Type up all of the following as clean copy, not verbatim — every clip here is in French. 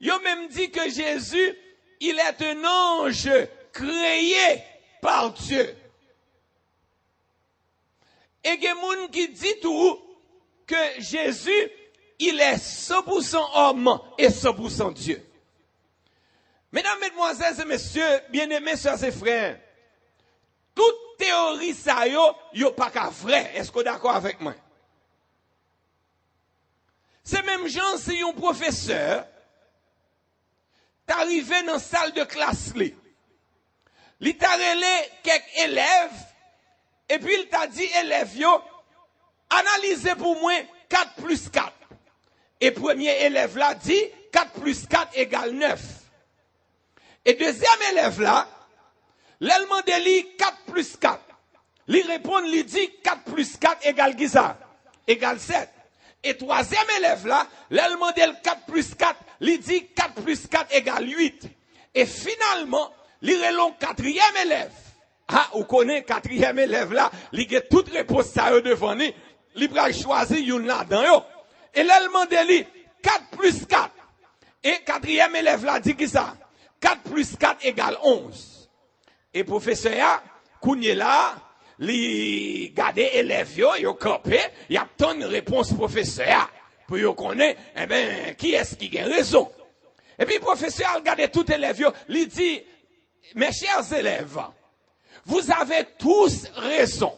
Yo même dit que Jésus, il est un ange créé par Dieu. Et il y a des gens qui disent tout que Jésus, il est 100% homme et 100% Dieu. Mesdames, mesdemoiselles et messieurs, bien-aimés, sœurs et frères, toute théorie ça yo pas qu'à vrai. Est-ce que vous êtes d'accord avec moi? C'est même gens si un professeur t'arrivé dans la salle de classe il t'a relé quelques élèves et puis il t'a dit élèves yo analysez pour moi 4 plus 4. Et premier élève là dit 4 plus 4 égale 9. Et deuxième élève là, l'allemand dit 4 plus 4. Il répond, il dit 4 plus 4 égale qui ça? Égale 7. Et troisième élève là, l'allemand dit 4 plus 4, il dit 4 plus 4 égale 8. Et finalement, il relève quatrième élève. Ah, vous connaissez quatrième élève là, il a toute réponse ça devant lui. Il a choisi une là-dedans. Et l'allemand dit 4 plus 4. Et quatrième élève là dit qui ça? 4 plus 4 égale 11. Et professeur, Kounye là, li gade élève yo campé, y a tant de réponse professeur. Pour yo connaître, eh ben, qui est-ce qui a raison? Et puis professeur regarde tout élève yo, li dit, mes chers élèves, vous avez tous raison.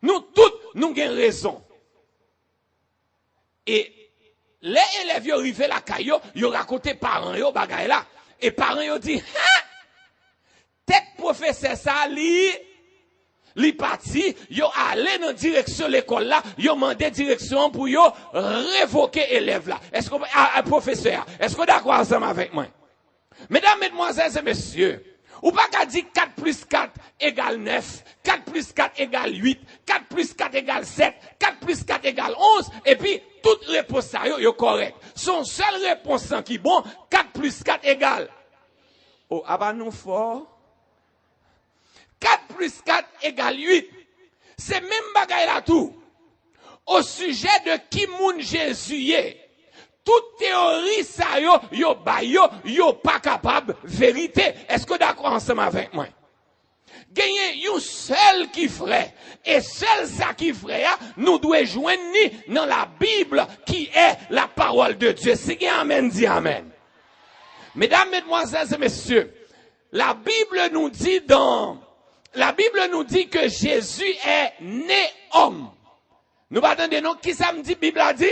Nous tous, nous avons raison. Et les élèves yo arrivé la caillou, yo raconté parents yo bagay là. Et parents yo dit, tête professeur ça li parti, yo allé dans direction l'école là, yo mandé direction pour yo révoquer élève là. Est-ce que professeur, est-ce que d'accord ensemble avec moi? Mesdames, mesdemoiselles et messieurs, ou pas qu'à dire 4 plus 4 égale 9, 4 plus 4 égale 8, 4 plus 4 égale 7, 4 plus 4 égale 11, et puis toute réponse ça yo correct. Son seule réponse qui bon, 4 plus 4 égale. Oh, abat nous fort. 4 plus 4 égale 8. C'est même bagaille là tout. Au sujet de qui moun Jésus est. Toute théorie ça yo pas capable vérité. Est-ce que d'accord ensemble avec moi? Gagner un seul qui ferait et seul ça qui ferait nous doit joindre dans la Bible qui est la parole de Dieu. Si amen dit amen. Mesdames, mesdemoiselles et messieurs, la Bible nous dit que Jésus est né homme. Nous attendons non qui ça me dit Bible a dit?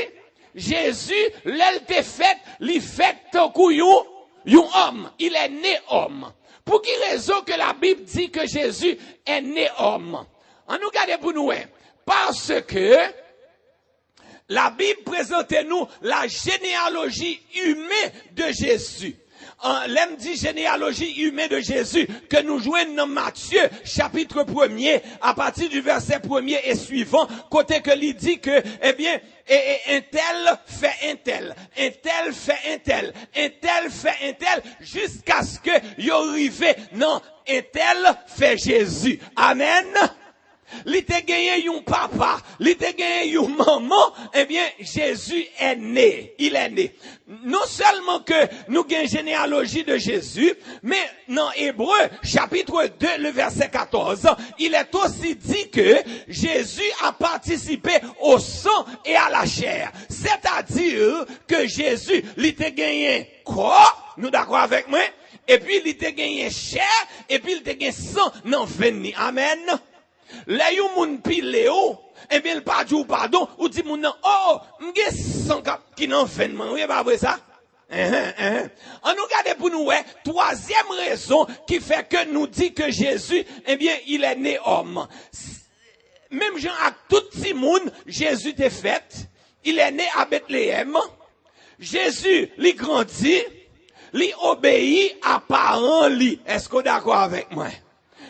Jésus, l'elle te fait, li fait ton couillon, homme. Il est né homme. Pour qui raison que la Bible dit que Jésus est né homme? On nous garde pour nous, parce que la Bible présente nous la généalogie humaine de Jésus. L'aime dit généalogie humaine de Jésus que nous jouons dans Matthieu chapitre 1er à partir du verset 1er et suivant côté que il dit que eh bien un tel fait un tel fait un tel fait un tel jusqu'à ce que y arrive non un tel fait Jésus. Amen. Li te gagné yon papa, li te gagné yon maman, eh bien, Jésus est né. Il est né. Non seulement que nous gagnons généalogie de Jésus, mais dans Hébreu, chapitre 2, le verset 14, il est aussi dit que Jésus a participé au sang et à la chair. C'est-à-dire que Jésus, li te gagné corps, nous d'accord avec moi, et puis il te gagné chair, et puis il te gagné sang, non veni. Amen. Là yon moun pile ou, eh bien, le pas dit ou pardon, ou dit moun nan, oh, m'ge son kap qui nan vènement, oui, pas vrai ça? On nous garde pour nous, troisième raison qui fait que nous dit que Jésus, eh bien, il est né homme. Même Jean a tout petit monde, Jésus est fait, il est né à Bethléem, Jésus, il grandit, il obéit à parents, li. Est-ce que vous êtes d'accord avec moi?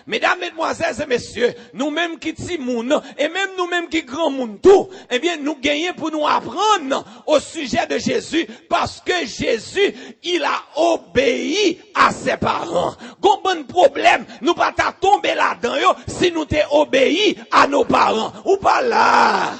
Mesdames, mesdemoiselles et messieurs, nous-mêmes qui ti moun, et même nous-mêmes qui grand moun tout, eh bien, nous gagnons pour nous apprendre au sujet de Jésus, parce que Jésus, il a obéi à ses parents. Gon bon problème, nous pas ta tomber là-dedans, si nous t'es obéi à nos parents. Ou pas là.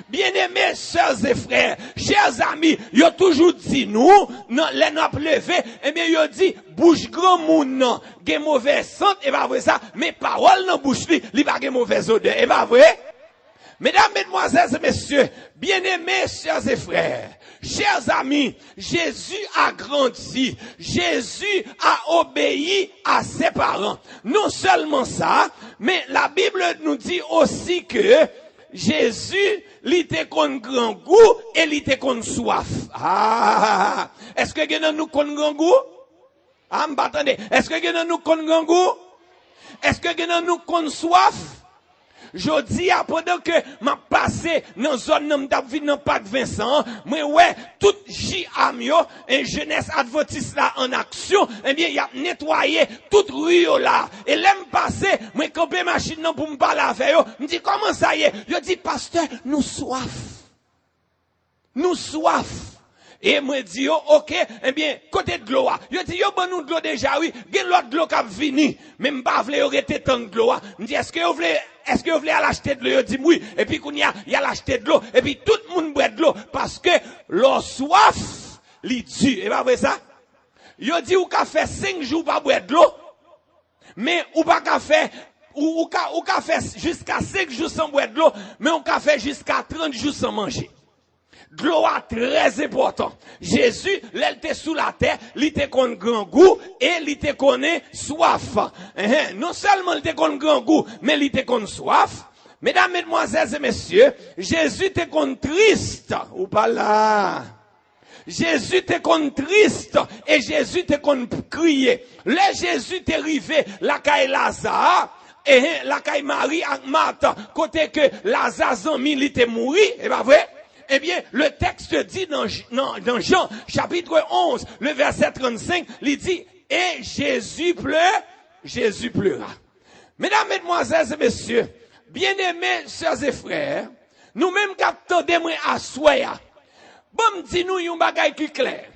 Bien-aimés, sœurs et frères, chers amis, ils ont toujours dit nous, les n'a levé, eh bien, ils ont dit, bouche grand moun non, gen mauvais sang, et pas vrai ça, mais parole dans bouche li, li pas gen mauvais odeur, et pas vrai? Mesdames, mesdemoiselles et messieurs, bien-aimés, sœurs et frères, chers amis, Jésus a grandi, Jésus a obéi à ses parents. Non seulement ça, mais la Bible nous dit aussi que Jésus, il était qu'on grand goût et il était qu'on soif. Ah, est-ce que nous qu'on grand goût? Ah, m'attendez, est-ce que nous qu'on grand goût? Est-ce que nous qu'on soif? Je dis, pendant que m'a passé dans zone m'tap vinn dans Parc Vincent, moi ouais, tout JAM yo, et jeunesse adventiste là en action, eh bien, y a nettoyé toute rue là. Et l'aime passé, moi camper machine non pour me parler avec yo, me dit comment ça y est? Je dis pasteur, nous soif. Nous soif. Et moi dis yo, OK, eh bien, côté de l'eau, yo dit yo bon nous de l'eau déjà oui, gen l'autre de l'eau qui vini, mais m'pa vle arrêter tant de l'eau. Me dit est-ce que vous voulez aller acheter de l'eau? Yo dit oui, et puis qu'on y a l'acheter de l'eau, et puis tout le monde boit de l'eau parce que l'eau soif li tue. Et pas vrai ça? Yo dit ou ka fait 5 jours pas boire de l'eau, mais ou pas ka fait ou ka fait jusqu'à 5 jours sans boire de l'eau, mais on ka fait jusqu'à 30 jours sans manger. De l'eau très important. Jésus, il était sous la terre, il était qu'on grand goût et il était qu'on soif. Non seulement il était qu'on grand goût, mais il était qu'on soif. Mesdames, mesdemoiselles et messieurs, Jésus était qu'on triste. Ou pas là. Jésus était qu'on triste et Jésus était qu'on criait. Là, Jésus était arrivé, la caille Lazare. Et la caille Marie ak Marthe, côté que Lazare zami, il était mort, et pas vrai? Eh bien, le texte dit dans Jean, chapitre 11, le verset 35, il dit, et Jésus pleura. Mesdames, mesdemoiselles et messieurs, bien-aimés, sœurs et frères, nous-mêmes captons des mots à soya. Bon, dis-nous un bagay qui clair.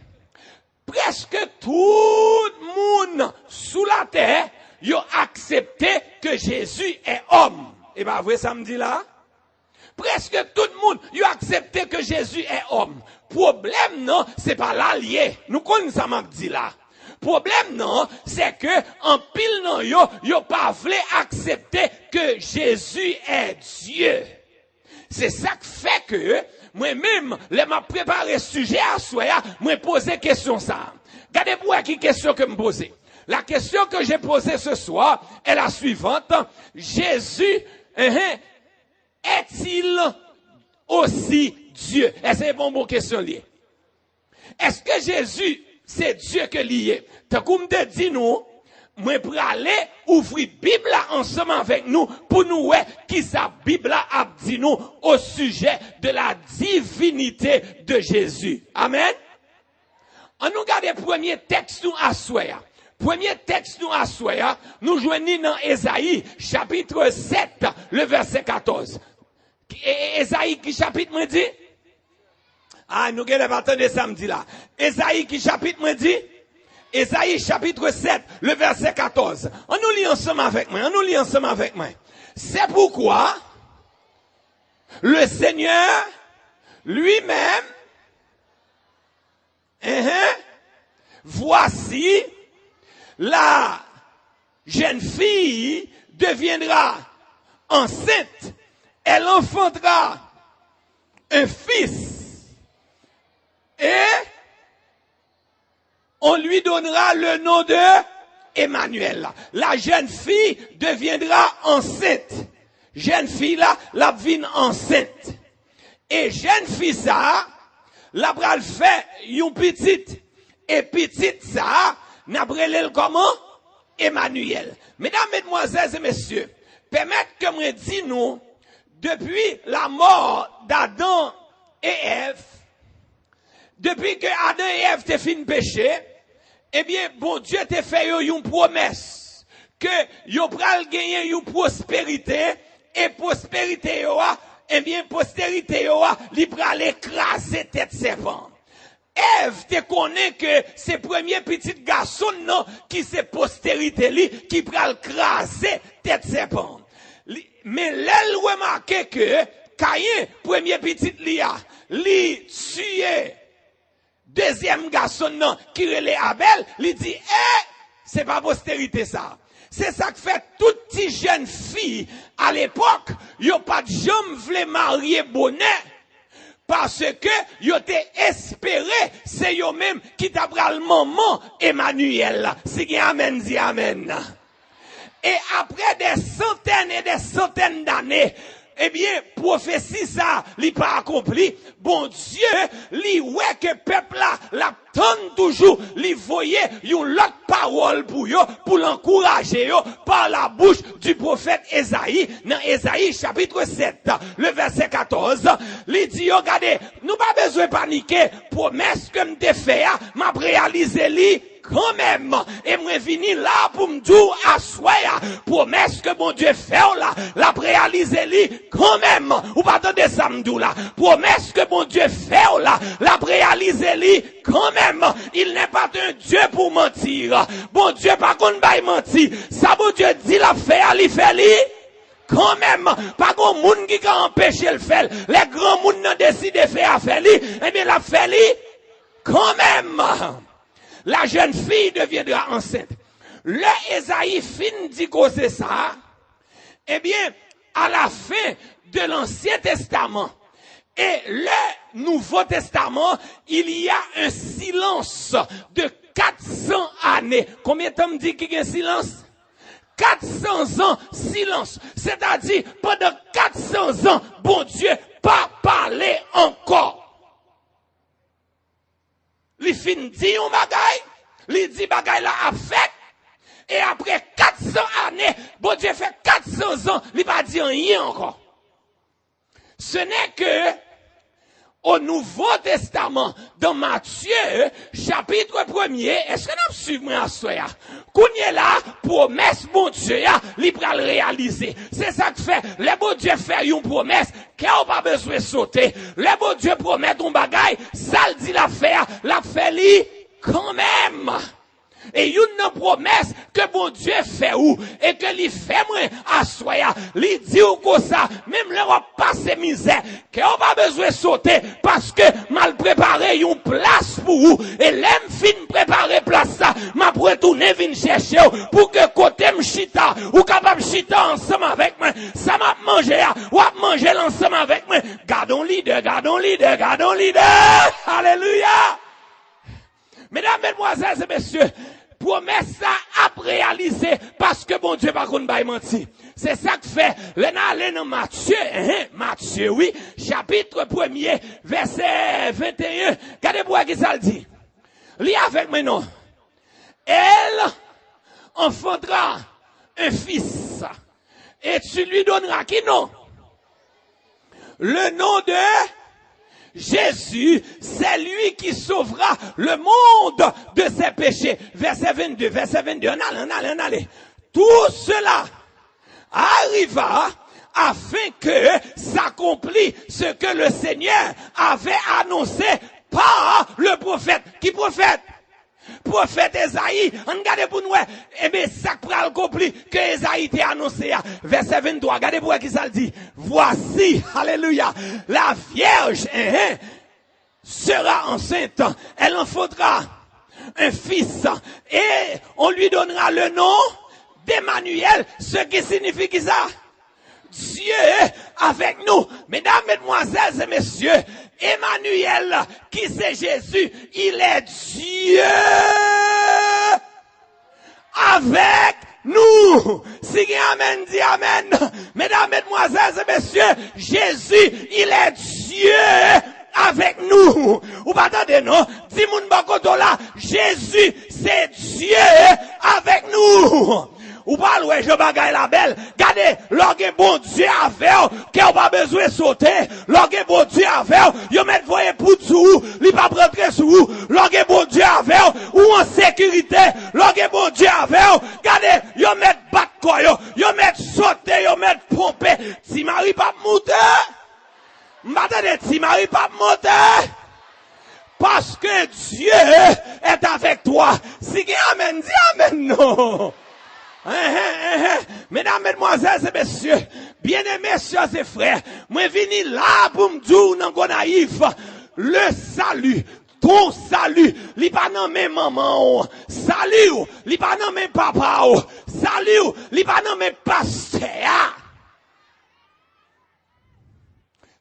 Presque tout le monde sous la terre, y a accepté que Jésus est homme. Et pas vrai, ça me dit là? Presque tout le monde, il a accepté que Jésus est homme. Problème, non, c'est pas l'allié. Nous connaissons ça, m'a dit là. Problème, non, c'est que, en pile, non, yo pas voulu accepter que Jésus est Dieu. C'est ça qui fait que, moi-même, les m'a préparé sujet à soi, moi poser question ça. Regardez-vous à qui question que me poser. La question que j'ai posée ce soir est la suivante. Jésus, est-il aussi Dieu? Est-ce que c'est une bonne question liée? Est-ce que Jésus, c'est Dieu que lié? Tant qu'on te dit nous, moi pour aller ouvrir Bible ensemble avec nous, pour nous voir qui sa Bible a dit nous au sujet de la divinité de Jésus. Amen. On nous regarde le premier texte nous à soya. Premier texte nous à soya, nous joignons dans Ésaïe, chapitre 7, le verset 14. Ésaïe qui chapitre me dit? Ah, nous allons attendre samedi là. Ésaïe qui chapitre me dit? Ésaïe chapitre 7, le verset 14. On nous lit ensemble avec moi. C'est pourquoi le Seigneur lui-même, voici la jeune fille deviendra enceinte. Elle enfantera un fils et on lui donnera le nom de Emmanuel. La jeune fille deviendra enceinte. Jeune fille là, la vine enceinte. Et jeune fille ça, la bral fait une petite. Et petite ça, n'a brelé comment? Emmanuel. Mesdames, mesdemoiselles et messieurs, permettez que me dise nous, depuis la mort d'Adam et Ève, depuis que Adam et Ève te fin péché, eh bien, bon Dieu te fait une promesse que yo pral gagner une prospérité et prospérité yo a, eh bien, postérité yo a, li pral écraser tête serpent. Ève te connaît que c'est premier petit garçon non qui c'est postérité li qui pral craser tête serpent. Mais l'elle remarque que Caïn, premier petit lia, li tué deuxième garçon non, qui relait Abel, li dit, c'est pas postérité ça. C'est ça que fait toute petite jeune fille à l'époque, yo pas de jambe voulait marier bonnet. Parce que yo te espéré, c'est yo même qui t'a pris le maman Emmanuel. Si qui amen, dit amen. Et après des centaines et des centaines d'années, eh bien, prophétie ça, li pas accompli. Bon Dieu, li ouais que peuple là, l'attend toujours, li voyait yon l'autre parole pour yo, pour l'encourager yo, par la bouche du prophète Esaïe, dans Esaïe chapitre 7, le verset 14, li dit yo, regardez, nous pas besoin de paniquer, promesse que m'te fait, m'a réalisé li, quand même, et moi vini là pour me dire à soi, promesse que mon Dieu fait là, la réaliser li, quand même, ou pas attendre ça m'dou là, promesse que mon Dieu fait là, la réaliser li, quand même, il n'est pas un Dieu pour mentir, bon Dieu pas qu'on baille mentir, ça bon Dieu dit la fait li, quand même, pas qu'on moun qui a empêché le faire, les grands moun n'ont décidé de faire li, eh bien la fait li, quand même. La jeune fille deviendra enceinte. Le Esaïe fin dit que c'est ça. Eh bien, à la fin de l'Ancien Testament et le Nouveau Testament, il y a un silence de 400 années. Combien de temps me dit qu'il y a un silence? 400 ans, silence. C'est-à-dire, pendant 400 ans, bon Dieu, pas parlé encore. Li fin dit un bagay, li dit bagay la a fait, et après 400 années, bon Dieu fait 400 ans, li pas dit rien encore. Ce n'est que au Nouveau Testament, dans Matthieu, chapitre 1er, est-ce que nous suivons à soya? Kounye là, promesse bon Dieu, li pral réaliser. C'est ça que fait, le bon Dieu fait une promesse, qu'il n'a pas besoin de sauter. Le bon Dieu promet un bagay, ça le dit la fait li, quand même. Et une promesse que bon Dieu fait ou, et que li fait moi à soya, li dit ou comme ça, même le va passer misère, qu'on pas besoin de sauter, parce que mal préparé une place pour vous, et l'aime fin préparer place ça, m'a retourner vin chercher pour que côté m'chita, ou capable chita ensemble avec moi, ça m'a mangé, ou a manger ensemble avec moi, gardons leader, alléluia. Mesdames, mesdemoiselles et messieurs, promesse ça à réaliser parce que bon Dieu pas qu'on baille mentir. C'est ça que fait, le dans Matthieu, Matthieu, oui, chapitre 1er, verset 21. Regardez-moi qui ça le dit. Lis avec moi non. Elle enfantera un fils et tu lui donneras qui nom? Le nom de Jésus, c'est lui qui sauvera le monde de ses péchés. Verset 22, on allez. Tout cela arriva afin que s'accomplisse ce que le Seigneur avait annoncé par le prophète. Qui prophète? Prophète Esaïe, regardez pour nous, eh bien, ça pral accompli que Esaïe t'a annoncé, verset 23, regardez pour qui ça le dit. Voici, alléluia, la Vierge, sera enceinte, elle enfantera un fils, et on lui donnera le nom d'Emmanuel, ce qui signifie que ça? Dieu avec nous. Mesdames, mesdemoiselles et messieurs, Emmanuel, qui c'est Jésus, il est Dieu avec nous. Si amen, dit amen. Mesdames, mesdemoiselles et messieurs, Jésus, il est Dieu avec nous. Ou pas attendez, non? Dis moun bakoto là, Jésus, c'est Dieu avec nous. Ou pas louer, je bagaille la belle. Regardez, lorsque bon Dieu a fait, qu'il n'a pas besoin de sauter. Lorsque bon Dieu a fait, il met voyer pour dessous, il pas rentrer sous vous. Lorsque bon Dieu a fait, ou en sécurité. Lorsque bon Dieu a fait, regardez, il met battre quoi, il met sauter, il met pomper. Si Marie pas monter, m'attendez, si Marie pas monter. Parce que Dieu est avec toi. Si amen, dis amen, non. Mesdames, mesdemoiselles et messieurs, bien-aimés, sœurs et frères, moi vini là pour me dire, non, naïf, le salut, ton salut, li pa nan men maman, salut, li pa nan men papa, salut, li pa nan men pasteur.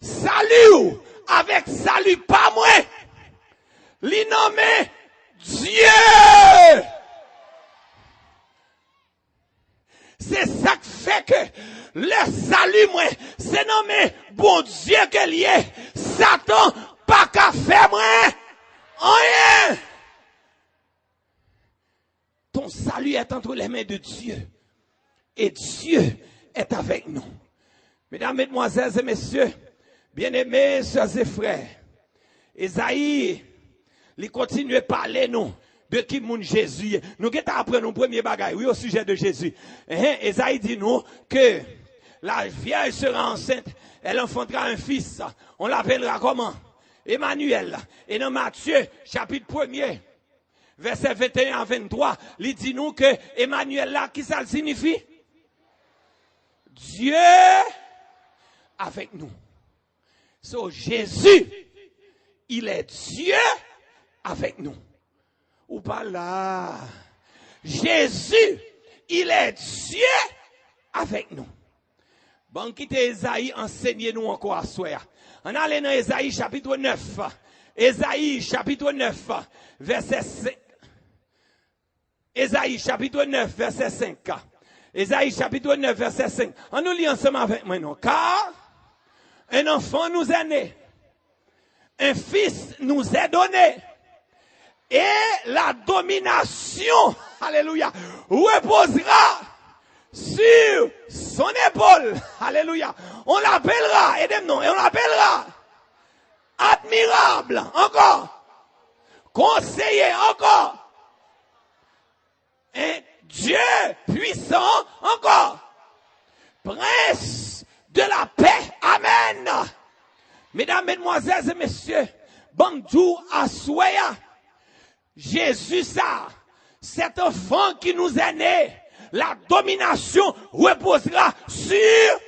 Salut, avec salut, pas moi, li nommé Dieu. C'est ça qui fait que le salut, moi, c'est nommé bon Dieu que lié. Satan, pas qu'à faire, moi. Rien. Ton salut est entre les mains de Dieu. Et Dieu est avec nous. Mesdames, mesdemoiselles et messieurs, bien-aimés, sœurs et frères, Esaïe, il continue à parler, nous. De qui moun Jésus. Nous qui apprenons nos premiers bagages, oui, au sujet de Jésus. Esaïe dit nous que la vierge sera enceinte, elle enfantera un fils. On l'appellera comment? Emmanuel. Et dans Matthieu, chapitre 1er, verset 21 à 23, il dit nous que Emmanuel là, qui ça signifie? Dieu avec nous. So, Jésus, il est Dieu avec nous. Ou pas là. Jésus, il est Dieu avec nous. Bon, quittez Esaïe, enseignez-nous encore à soi. On allait dans Esaïe chapitre 9. Esaïe chapitre 9, verset 5. Esaïe chapitre 9, verset 5. Esaïe chapitre 9, verset 5. On nous lit ensemble avec moi, non? Car un enfant nous est né. Un fils nous est donné. Et la domination, alléluia, reposera sur son épaule, alléluia. On l'appellera, aidez-moi, et on l'appellera admirable, encore, conseiller, encore, un Dieu puissant, encore, prince de la paix, amen. Mesdames, mesdemoiselles et messieurs, bandou assoya. Jésus, ça, cet enfant qui nous est né, la domination reposera sur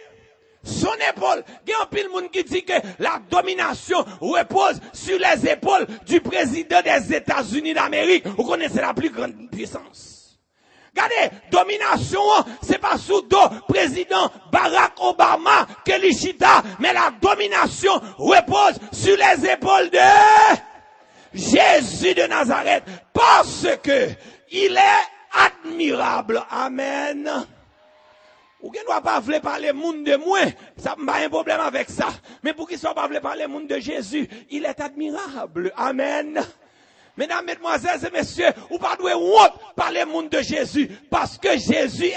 son épaule. Il y a un pile monde qui dit que la domination repose sur les épaules du président des États-Unis d'Amérique. Vous connaissez la plus grande puissance. Regardez, domination, c'est pas sous dos président Barack Obama que l'Ichita, mais la domination repose sur les épaules de Jésus de Nazareth, parce que il est admirable. Amen. Ou qui ne doit pas vouloir parler monde de moi, ça m'a un problème avec ça. Mais pour qu'il soit pas vouloir parler monde de Jésus, il est admirable. Amen. Mesdames, mesdemoiselles et messieurs, ou pas doit honte parler monde de Jésus, parce que Jésus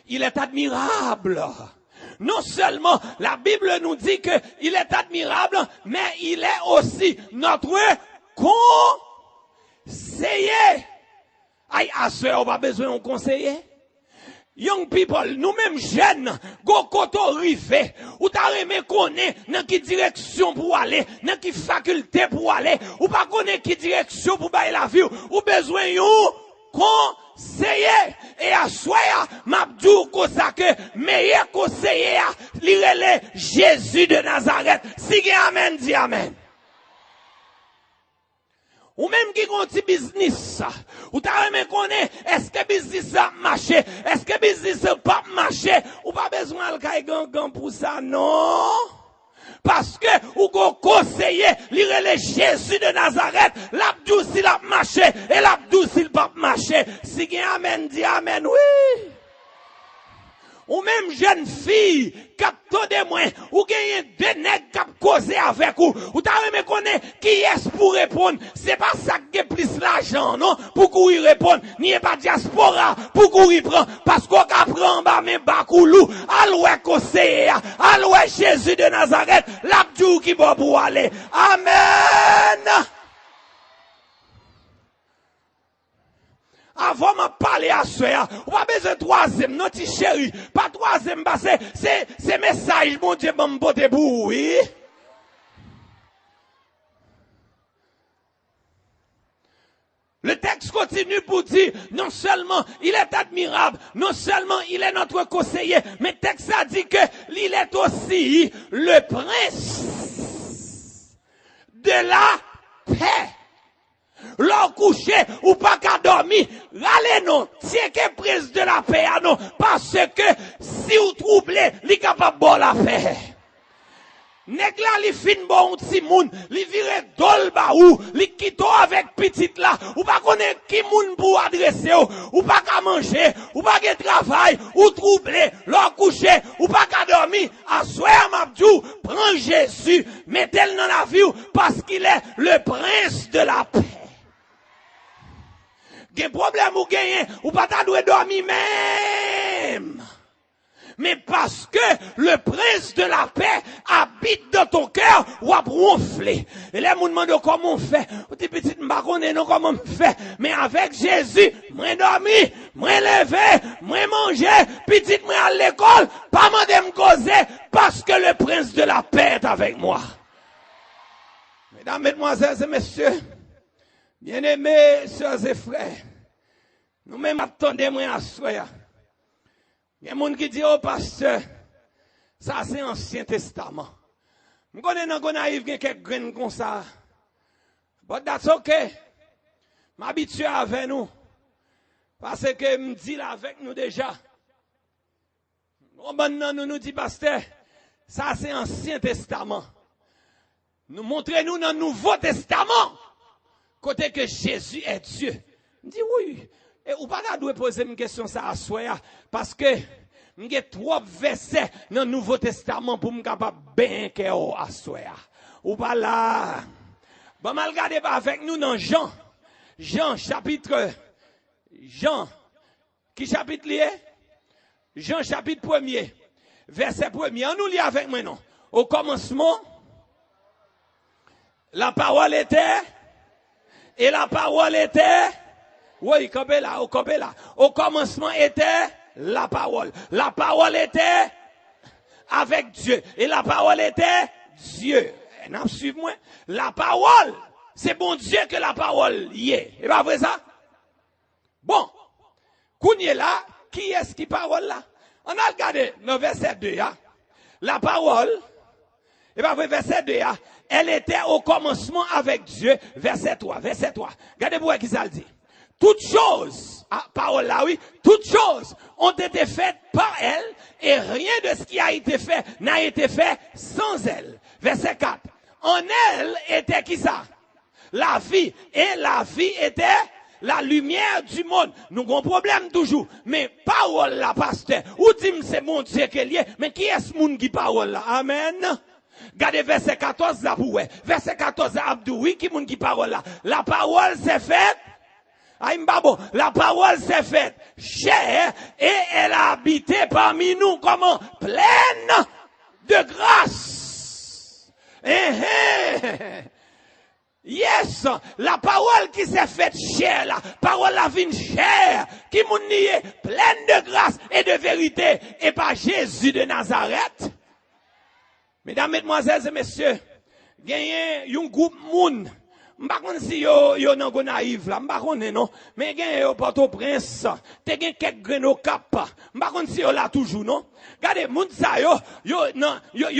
il est admirable. Non seulement la Bible nous dit qu'il est admirable, mais il est aussi notre conseiller. Aïe, à ce on pas besoin de conseiller. Young people, nous-mêmes jeunes, go koto rive, ou ta remé connaît dans qui direction pour aller, dans qui faculté pour aller, ou pas connaît qui direction pour bailler la vie, ou besoin yon conseiller. Et à soya, m'abdou kosa que meilleur conseiller, l'irele Jésus de Nazareth. Si gen amen, dit amen. Ou même qui compte business, ou t'as même connaît, est-ce que business a marché, est-ce que business a pas marché, ou pas besoin de gang pour ça, non? Parce que, ou go conseiller, l'irele Jésus de Nazareth, l'abdou s'il a marché, et l'abdou s'il pas marché. Si gen amen, dit amen, oui. Ou même jeune fille, cap de moi, ou gagne deux nègres cap causer avec ou t'as même connaît qui est pour répondre, c'est pas ça qui est plus l'argent, non, pour courir répondre, ni pas diaspora, pour courir prendre, parce qu'on prend en bas, mais bakoulou, aloué conseiller, aloué Jésus de Nazareth, l'abdou qui va pour aller. Amen. Avant de parler à soi, on pas besoin de troisième, non, ti chéri. Pas troisième, parce que c'est message, mon Dieu, bon, botte pour, oui. Le texte continue pour dire, non seulement il est admirable, non seulement il est notre conseiller, mais le texte a dit que il est aussi le prince de la paix. L'on couché ou pas qu'à dormir, allez non, tiens que prince de la paix, non, parce que si vous troublez, il est capable de la paix. Nèg la li fin bon ti moun, li vire dol ba ou, li kito avec petite là, ou pas connaît qui moun pour adresser ou pas ka manger, ou pas gen travail, ou troublé, l'or couché, ou pas ka dormir, à soir m'abdou, prends Jésus, mettez-le dans la vie parce qu'il est le prince de la paix. Gen problème ou gagné, ou pas ta doit dormir même. Mais parce que le prince de la paix habite dans ton cœur, ou a ronflé. Et là, on demande comment on fait. On dit, petite, non, comment on fait. Mais avec Jésus, moi dormi, moi levé, moi manger, petite, moi à l'école, pas m'en me causer, parce que le prince de la paix est avec moi. Mesdames, mesdemoiselles et messieurs, bien-aimés, sœurs et frères, nous-mêmes attendons-moi à soir. Il y a des gens qui disent, oh pasteur, ça c'est Ancien Testament. Je connais dans Gonaïve, il y a quelques graines comme ça. But that's okay. Je m'habitue avec nous. Parce que je me dis là avec nous déjà. Nous dit, pasteur, ça c'est Ancien Testament. Nous montrez-nous dans le Nouveau Testament. Côté que Jésus est Dieu. Je dis oui. Et ou pas doit poser une question ça à soi parce que j'ai trois versets dans le Nouveau Testament pour me capable bien que à soi. Ou pas là. Bon mal regarder avec nous dans Jean chapitre qui chapitre lié? Jean chapitre 1er verset 1er. On nous lit avec moi non. Au commencement la parole était et la parole était oui, là. Au commencement était la parole. La parole était avec Dieu. Et la parole était Dieu. Non, suivez-moi. La parole, c'est bon Dieu que la parole y est. Et pas vrai ça? Bon. Kounye là, qui est-ce qui parole là? On a regardé le verset 2. Hein? La parole, et pas vrai, verset 2. Hein? Elle était au commencement avec Dieu. Verset 3. Regardez-vous qui ça le dit. Toutes choses, parole là oui, toutes choses ont été faites par elle et rien de ce qui a été fait n'a été fait sans elle. Verset 4. En elle était qui ça? La vie. Et la vie était la lumière du monde. Nous avons un problème toujours. Mais parole là, pasteur, ou dit c'est mon Dieu qui est lié, mais qui est ce monde qui parole là? Amen. Regardez verset 14 là pour verset 14 Abdou, oui, qui monde qui parole là? La parole s'est faite. La parole s'est faite chair et elle a habité parmi nous comment? Pleine de grâce. Yes, la parole qui s'est faite chair, la parole la vie chair, qui nous est pleine de grâce et de vérité, et pas Jésus de Nazareth. Mesdames, mesdemoiselles et messieurs, gagnez un groupe moun. M'pa konn si yo nan Gonaïve là, m'pa konn non, mais gen yo Port-au-Prince, te gen quelques grain au Cap. M'pa konn si yo là toujours non. Regardez moun sa yo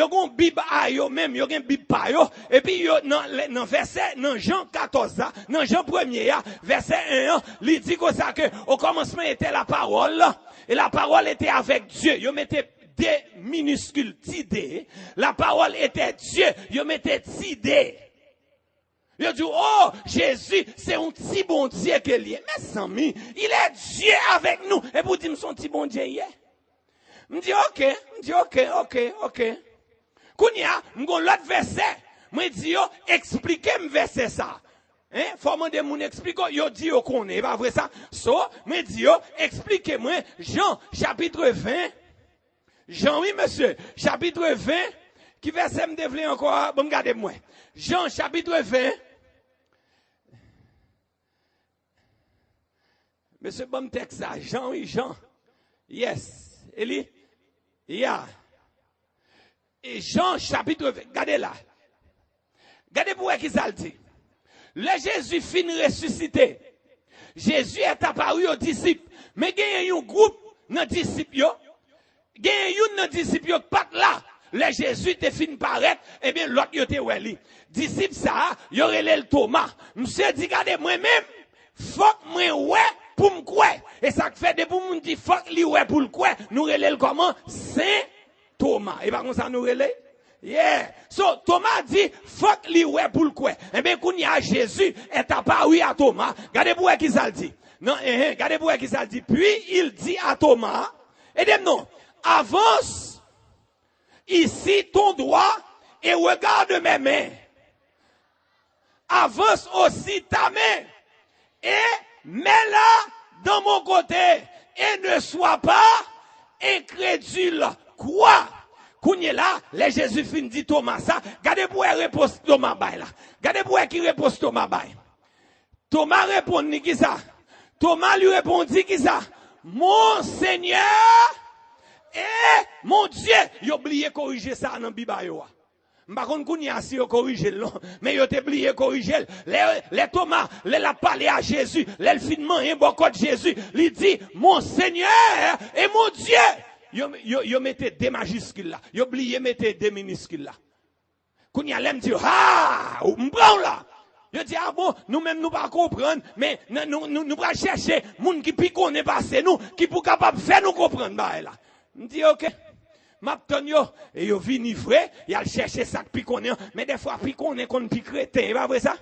gon Bible a yo même, yo gen Bible pa yo et puis yo nan verset nan Jean 14 là, nan Jean 1er là, verset 1, il dit comme ça que au commencement était la parole et la parole était avec Dieu. Yo mettait des minuscules tidé, la parole était Dieu, yo mettait tidé. Il dit, oh, Jésus, c'est un petit bon Dieu que lui est. Mais sans mi, il est Dieu avec nous. Et pour dire, son petit bon Dieu, il est. Je me dis, ok. Kounia, m'gon l'autre verset. Moi, dis, yo, expliquez-moi verset ça. Hein? Faut demander mon explique, yo dit, yo connaît, pas vrai ça? So, moi, dis, yo, expliquez-moi, Jean, chapitre 20. Jean, oui, monsieur, chapitre 20. Qui verset me développer encore? Bon, regardez-moi. Jean, chapitre 20. Monsieur bon texte ça. Jean, oui, Jean. Yes. Eli? Yeah. Et Jean, chapitre 20. Regardez là. Regardez pour qui ça le dit. Le Jésus fin ressuscité. Jésus est apparu aux disciples. Mais il y a un groupe dans disciples, il y a un disciple qui pas là. Le Jésus te fin paraître, eh bien l'autre yote weli. Disciple ça, y aurait le Thomas. Monsieur dit regardez moi-même, faut moi ouais pour me croire. Et ça fait de pour me dire faut li ouais pour le croire. Nous relève comment Saint Thomas. Et par contre ça nous relève. Yeah. So Thomas dit faut li ouais pour le croire. Eh bien quand y a Jésus est apparu à Thomas. Regardez pour qui ça le dit. Non, regardez pour qui ça le dit. Puis il dit à Thomas, aidez-moi non, avance ici ton doigt et regarde mes mains. Avance aussi ta main et mets-la dans mon côté et ne sois pas incrédule. Quoi? Kounye là, les Jésus fin dit Thomas ça. Gardez pour réponse Thomas bay là. Gardez pour qui réponse Thomas bay. Thomas répond ni qui ça? Thomas lui répondit qui ça? Mon Seigneur et mon Dieu, il a oublié corriger ça dans la Bible. Par contre, qu'on y a si corrigé, mais il a oublié corriger. Les Thomas, les a parlé à Jésus, les finement un bon code Jésus, il dit, mon Seigneur et mon Dieu. Il mettait des majuscules là. Il a oublié mettre des minuscules là. Qu'on y a l'aime dire, ah, ou m'prend là. Il dit, ah bon, nous-mêmes nous pas comprendre, mais nous pas chercher, moun qui piconne passé nous, qui pour capable faire nous comprendre, bah là. Je dis, ok, m'attends yo, et yo vini vrai, y a chercher ça piconné, mais des fois piconné qu'on piqueté, pas vrai ça?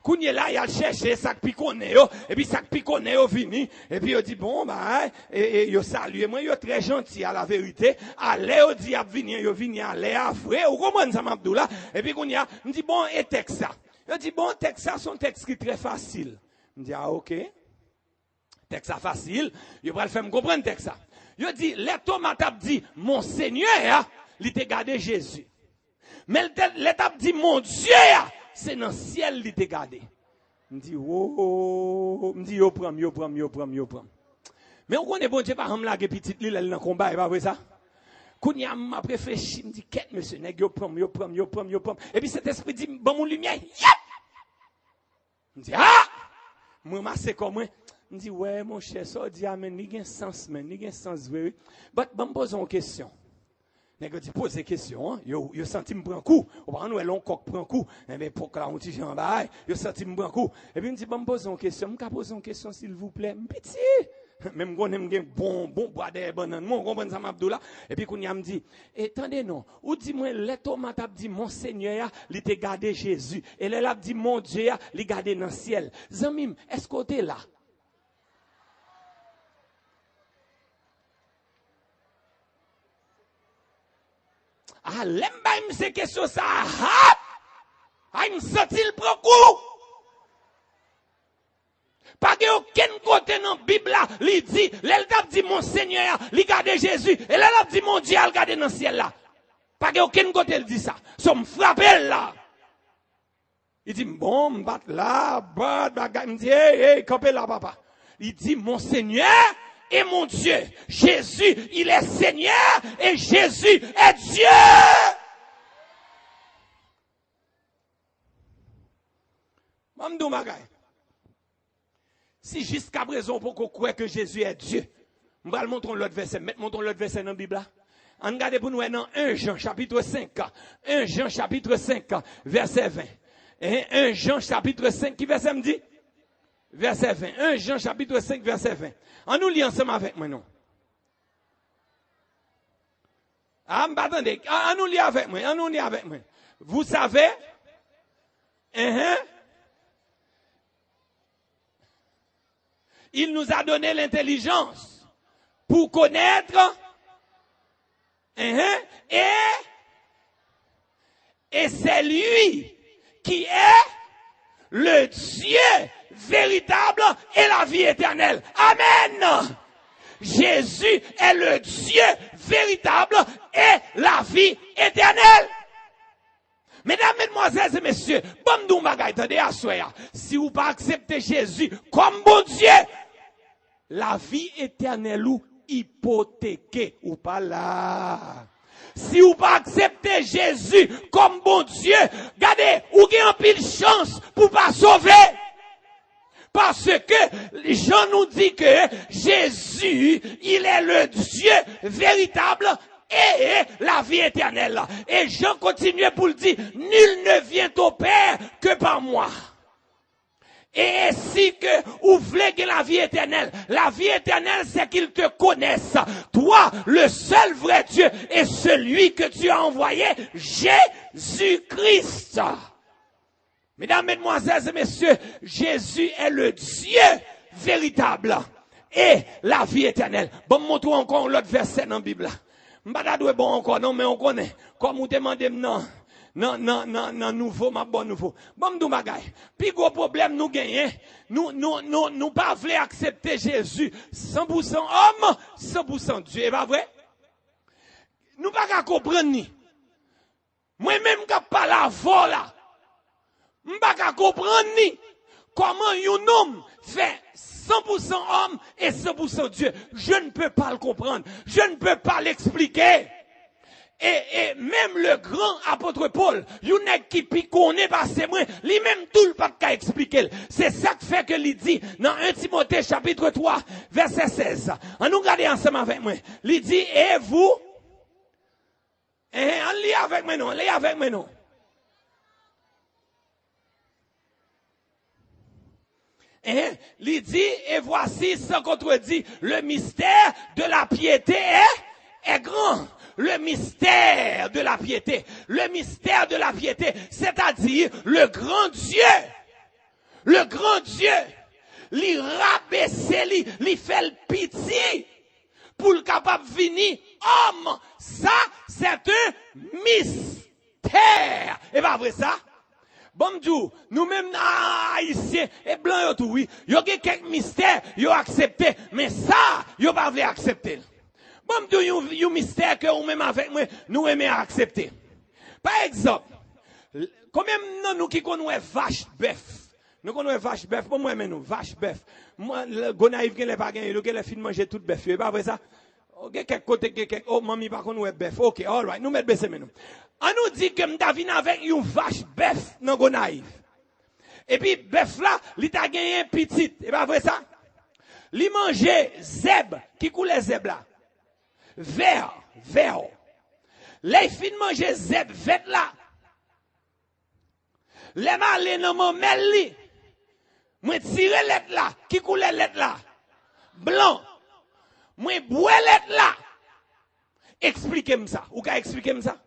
Kounye là, y a chercher ça piconné yo, et puis ça piconné yo vini, et puis yo dit, bon, bah, et yo salue, moi yo très gentil à la vérité, allez yo dit, yo vini allez à vrai, ou comment ça m'abdou là, et puis kounye, me dit, bon, et texte ça. Yo dit, bon, texte ça, son texte qui est très facile. Me dit, ah, ok. Texte ça facile, yo va le faire me comprendre texte ça. Yo dit, les Thomas t'a dit, mon Seigneur, il t'a gardé Jésus. Mais les t'a dit, mon Dieu, c'est dans le ciel il t'a gardé. Me dit, oh, me dit, yo prend. Mais on connaît bon Dieu par exemple là, que petite l'île, elle dans le combat, et pas vrai ça? Quand il m'a réfléchi, me dit, qu'est-ce que monsieur, yo prend. Et puis cet esprit dit, bon, mon lumière, yep! Me dit, ah! Moi, c'est comme moi. Je dis, ouais, mon cher, ça dit, amen, il y a un sens, oui. Mais, je me pose une question. Je dis, pose des questions, je senti me prendre un coup. Au par nous, l'on coq prend un coup. Mais pour que la on tige en bas, je senti me prendre un coup. Et puis, je me dis, je me pose une question. Je me pose une question, s'il vous plaît. Petit. Même quand on aime bon, bois de banane, on comprend ça, Abdullah. Et puis, quand il me dit, attendez, non, ou dis-moi, les tomates a dit, mon Seigneur, il t'a gardé Jésus. Et les a dit, mon Dieu, il t'a gardé dans le ciel. Zamim, est-ce que tu es là? Ah, l'aime ces questions ça. Ah, il me senti le prend coup. Pas que aucun côté dans la Bible là, il dit, l'eltap dit mon Seigneur, il garde Jésus, et l'eltap dit mon Dieu, il garde dans le ciel là. Pas que aucun côté il dit ça. Ça me frappe là. Il dit, bon, m'bat là, bagay, me dit, hey, campez là, papa. Il dit, mon Seigneur et mon Dieu. Jésus, il est Seigneur et Jésus est Dieu. Mamdou bagay. Si jusqu'à présent, pour qu'on croit que Jésus est Dieu, on va montrer l'autre verset. Montrons l'autre verset dans la Bible. On regarde pour nous dans 1 Jean chapitre 5. 1 Jean chapitre 5, verset 20. Et 1 Jean chapitre 5, qui verset me dit? Verset 20. 1 Jean chapitre 5, verset 20. On nous lit ensemble avec moi, non? Ah, attendez. On nous lit avec moi. On nous lit avec moi. Vous savez? Il nous a donné l'intelligence pour connaître et c'est lui qui est le Dieu véritable et la vie éternelle. Amen. Jésus est le Dieu véritable et la vie éternelle. Mesdames, mesdemoiselles et messieurs, bon nous bagay tande à soya. Si vous pas accepter Jésus comme bon Dieu, la vie éternelle ou hypothéquée ou pas là. Si vous pas accepter Jésus comme bon Dieu, regardez, ou avez en pile chance pour pas sauver. Parce que Jean nous dit que Jésus, il est le Dieu véritable et la vie éternelle. Et Jean continue pour le dire, nul ne vient au Père que par moi. Et ainsi que vous voulez que la vie éternelle, c'est qu'ils te connaissent. Toi, le seul vrai Dieu et celui que tu as envoyé, Jésus-Christ. Mesdames, mesdemoiselles et messieurs, Jésus est le Dieu véritable et la vie éternelle. Bon, montre encore l'autre verset dans la Bible. M'badadoué bon encore, non, mais on connaît. Comme vous demandez, non, nouveau, ma bon nouveau. Bon, nous bagay. Puis gros problème, nous gagnons. Nous pas voulons accepter Jésus 100% homme, 100% Dieu. Et pas vrai? Nous pas comprendre ni. Moi-même, qui pas la voix là. M'pas comprendre ni comment un homme fait 100% homme et 100% Dieu. Je ne peux pas le comprendre. Je ne peux pas l'expliquer. Et même le grand apôtre Paul, il y a qui connaît pas c'est moi, lui-même tout le pas qu'à expliquer. C'est ça qui fait que il dit dans 1 Timothée chapitre 3 verset 16. On nous regarde ensemble avec moi. Il dit et vous on lit avec moi non, lit avec moi non. Il dit, et voici ce contredit, le mystère de la piété est grand. Le mystère de la piété, c'est-à-dire le grand Dieu, lui rabaisser, lui fait le pitié pour le capable venir homme. Ça, c'est un mystère. Et pas vrai ça? Bon Dieu, nous-mêmes haïtiens et blancs tout oui, il y a quelques mystères, ils ont accepté, mais ça, ils n'ont pas voulu accepter. Bon Dieu, il y a un mystère que nous même avec moi, nous aimons accepter. Par exemple, combien de nous qui connaissons vache bœuf? Nous connaissons vache bœuf, pour moi nous vache bœuf. Moi le gonaïve qui n'est pas gagné, le fin manger tout bœuf, c'est pas vrai ça? OK, quelque côté oh mamie pas qu'on bœuf. OK, all right, nous mettons baisser nous. On nous dit que m'davine avec une vache bœuf dans gonaïve. Et puis bœuf là, il t'a gagné un petit, c'est pas vrai ça? Il mangeait zèbre, qui coulait zèbre là? Vert. Les filles manger zèbre vert là. Les malins dans mon mêle moi tirer lettre là, qui coulait lettre là? Blanc. Moi bois lettre là. Expliquez-moi ça. Ou qu'à expliquer-moi ça?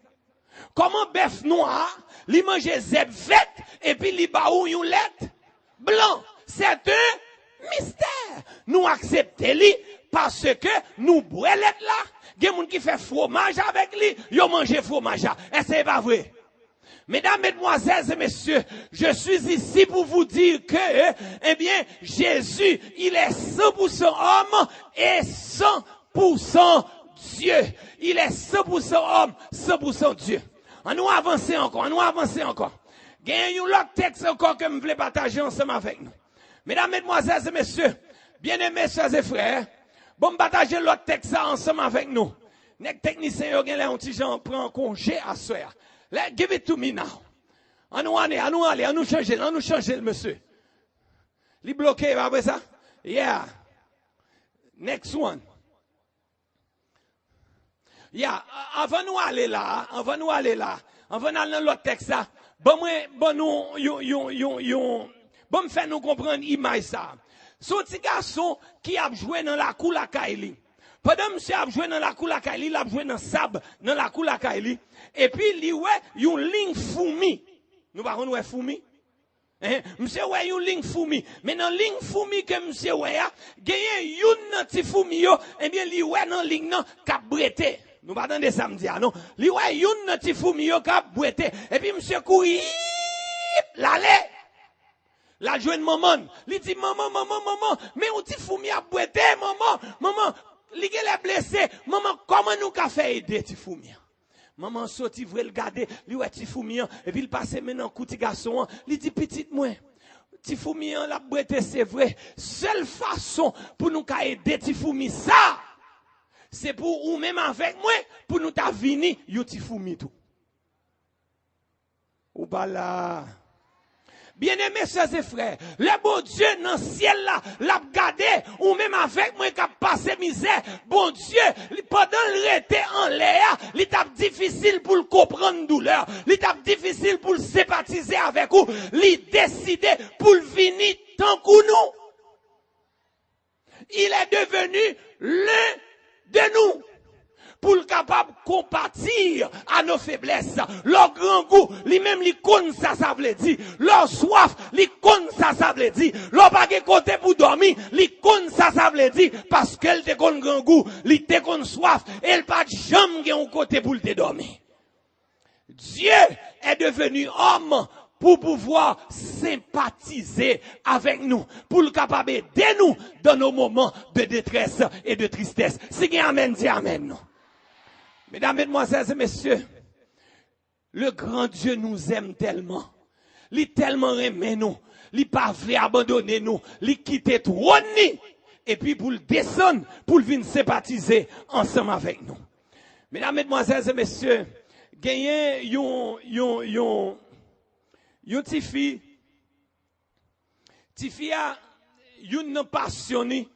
Comment bœuf noir, li mange zèbre vert et puis li ba ou yon lettre blanc. C'est un mystère. Nous acceptons li parce que nous bois lettre là. Il y a des gens qui font fromage avec lui, ils mangent fromage. Et c'est pas vrai. Mesdames, mesdemoiselles et messieurs, je suis ici pour vous dire que, eh bien, Jésus, il est 100% homme et 100% Dieu. Il est 100% homme, 100% Dieu. On nous avancer encore. Il y a un autre texte encore que je voulais partager ensemble avec nous. Mesdames, mesdemoiselles et messieurs, bien-aimés, soeurs et frères, bon, partager l'autre texte ensemble avec nous. Les techniciens, ils ont un petit gens prend congé à soir. Give it to me now. On nous changer le monsieur. Il est bloqué, après ça? Yeah. Next one. Yeah. Avant nous aller là, avant aller dans l'autre texte là. Bon, me faire nous comprendre l'image ça. Son petit garçon qui a joué dans la cour la Kaili. Pendant monsieur a joué dans la cour la Kaili, il a joué dans sable dans la cour la Kaili. Et puis il ouais une ligne fourmi. Nous pas connait fourmi. Monsieur ouais une ligne fourmi. Mais dans ligne fourmi que monsieur ouais a, gagné une petit fourmi yo, et bien li ouais dans ligne nan cap breté. Nous pas attendre samedi non. Li ouais une petit fourmi yo cap breté. Et puis monsieur courir l'aller. La joine maman, il dit maman, mais on dit fourmi a boité, maman, li est blessé, maman, comment nous ka fait aider ti fourmi? Maman sorti vre le garder, li ouais ti fourmi et puis il passe maintenant petit garçon, il dit petite moi, ti fourmi la boité c'est vrai, seule façon pour nous ka aider ti fourmi ça, c'est pour ou même avec moi pour nous ta vini yo ti fourmi tout. Ou pas là. Bien-aimés, sœurs et frères, le bon Dieu dans le ciel là, l'a gardé, ou même avec moi qui a passé misère, bon Dieu, pendant le rete en l'air, il est difficile pour le comprendre douleur, il est difficile pour le sympathiser avec vous, il est décidé pour le venir tant que nous. Il est devenu l'un de nous. Pour le capable de compatir à nos faiblesses. Leur grand goût, lui-même, li connaît ça, ça veut dire. Leur soif, li connaît ça, ça veut dire. Leur pas de côté pour dormir, li connaît ça, ça veut dire. Parce qu'elle te connaît grand goût, li te connaît soif, elle pas de jamais un côté pour te dormir. Dieu est devenu homme pour pouvoir sympathiser avec nous, pour le capable d'aider nous dans nos moments de détresse et de tristesse. Si vous amen, dis amen. Non. Mesdames, mesdemoiselles et messieurs, le grand Dieu nous aime tellement. Il tellement aimé nous. Il pas voulu abandonner nous. Il quitte tout. Et puis pour le descendre, pour venir sympathiser ensemble avec nous. Mesdames, mesdemoiselles et messieurs, gagnez yon petit fille a yon passionné,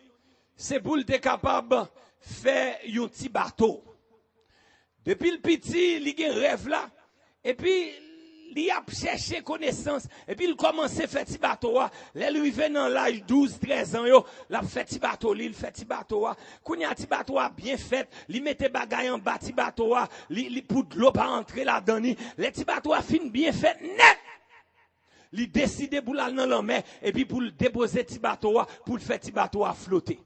c'est pour le capable de faire un petit bateau. Depuis le petit, il a un rêve là, et puis il a cherché connaissance, et puis il commence à faire petit bateau. Là, lui vient dans l'âge 12-13 ans, il a fait petit bateau, il fait petit bateau. Quand il a petit bateau bien fait, il mettait bagaille en bas petit bateau, il pour de l'eau pas entrer là-dedans. Le petit bateau a fini bien fait, net. Il décide pour aller dans la mer, et puis pour le déposer petit bateau, pour le faire petit bateau à flotter.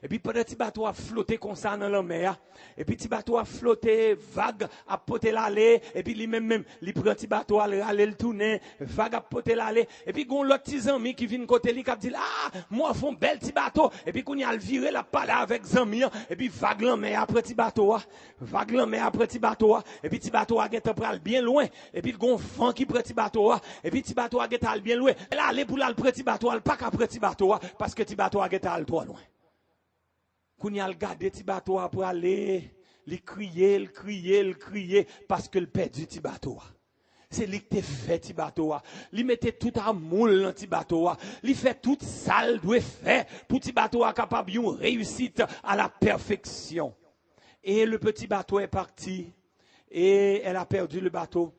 Et puis pendant petit bateau a flotté comme ça dans la mer, et puis petit bateau a flotté, vague a poté l'aller, et puis lui-même, il prend petit bateau à aller le tourner, vague a poté l'aller, et puis gon l'autre petit ami qui vient côté lui qui dit ah, moi font bel petit bateau, et puis qu'on y a le viré la parler avec zami, et puis vague la mer après petit bateau, vague la mer après petit bateau, et puis petit bateau a gêté pral bien loin, et puis gon vent qui prend petit bateau, et puis petit bateau a gêté bien loin, là aller pour le petit bateau, pas qu'à petit bateau, parce que petit bateau a gêté trop loin. Quand il a regardé petit bateau pour aller, il criait, parce que le perdu petit bateau. C'est lui qui fait petit bateau. Il mettait tout à moule dans petit bateau. Il fait tout ça, il doit faire pour petit bateau capable de réussite à la perfection. Et le petit bateau est parti et elle a perdu le bateau.